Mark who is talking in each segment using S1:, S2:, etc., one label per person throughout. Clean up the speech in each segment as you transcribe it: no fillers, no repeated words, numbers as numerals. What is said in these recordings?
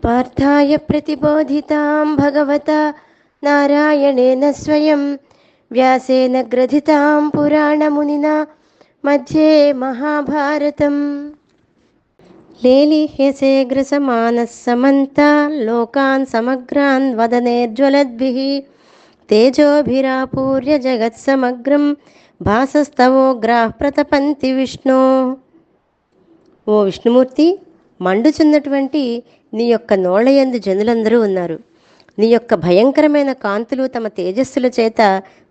S1: पार्थाय प्रतिबोधितां भगवता नारायणेन स्वयं व्यासेन ग्रथितां पुराणमुनिना मध्ये महाभारतम्। लेलिह्यसे ग्रसमानः समन्ता लोकान् समग्रान् वदनेर्ज्वलद्भिः तेजोभिरापूर्य जगत्समग्रं भासस्तवोग्राः प्रतपन्ति विष्णो। ఓ విష్ణుమూర్తి, మండుచున్నటువంటి నీ యొక్క నోళ్లయందు జనులందరూ ఉన్నారు. నీ యొక్క భయంకరమైన కాంతులు తమ తేజస్సుల చేత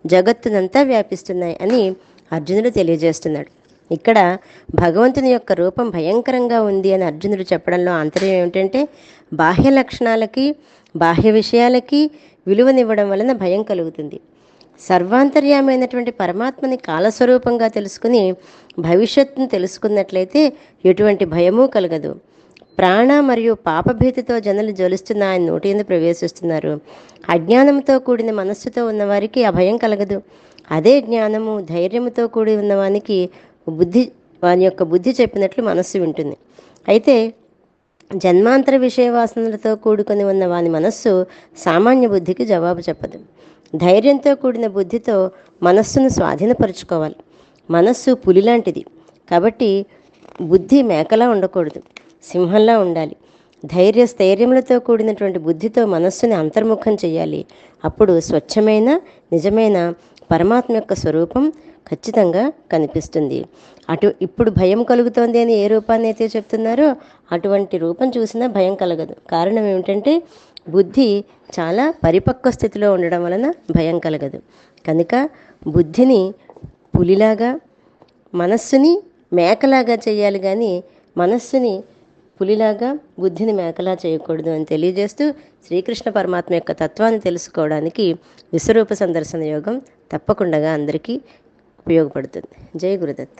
S1: జగత్తునంతా వ్యాపిస్తున్నాయి అని అర్జునుడు తెలియజేస్తున్నాడు. ఇక్కడ భగవంతుని యొక్క రూపం భయంకరంగా ఉంది అని అర్జునుడు చెప్పడంలో ఆంతర్యం ఏమిటంటే, బాహ్య లక్షణాలకి బాహ్య విషయాలకి విలువనివ్వడం వలన భయం కలుగుతుంది. సర్వాంతర్యామైనటువంటి పరమాత్మని కాలస్వరూపంగా తెలుసుకుని భవిష్యత్తును తెలుసుకున్నట్లయితే ఎటువంటి భయమూ కలగదు. ప్రాణ మరియు పాపభీతితో జనులు జ్వలిస్తున్న ఆయన నోటి యందు ప్రవేశిస్తున్నారు. అజ్ఞానంతో కూడిన మనస్సుతో ఉన్నవారికి ఆ భయం కలగదు. అదే జ్ఞానము ధైర్యముతో కూడి ఉన్నవానికి వాని యొక్క బుద్ధి చెప్పినట్లు మనస్సు వింటుంది. అయితే జన్మాంతర విషయవాసనలతో కూడుకొని ఉన్న వాని మనస్సు సామాన్య బుద్ధికి జవాబు చెప్పదు. ధైర్యంతో కూడిన బుద్ధితో మనస్సును స్వాధీనపరుచుకోవాలి. మనస్సు పులి లాంటిది కాబట్టి బుద్ధి మేకలా ఉండకూడదు, సింహంలా ఉండాలి. స్థైర్యములతో కూడినటువంటి బుద్ధితో మనస్సుని అంతర్ముఖం చేయాలి. అప్పుడు స్వచ్ఛమైన నిజమైన పరమాత్మ యొక్క స్వరూపం ఖచ్చితంగా కనిపిస్తుంది. ఇప్పుడు భయం కలుగుతోంది అని ఏ రూపాన్ని అయితే చెప్తున్నారో అటువంటి రూపం చూసినా భయం కలగదు. కారణం ఏమిటంటే బుద్ధి చాలా పరిపక్వ స్థితిలో ఉండడం వలన భయం కలగదు. కనుక బుద్ధిని పులిలాగా మనస్సుని మేకలాగా చేయాలి, కానీ మనస్సుని పులిలాగా బుద్ధిని మేకలా చేయకూడదు అని తెలియజేస్తూ శ్రీకృష్ణ పరమాత్మ యొక్క తత్వాన్ని తెలుసుకోవడానికి విశ్వరూప సందర్శన యోగం తప్పకుండా అందరికీ ఉపయోగపడుతుంది. జై గురుదత్త.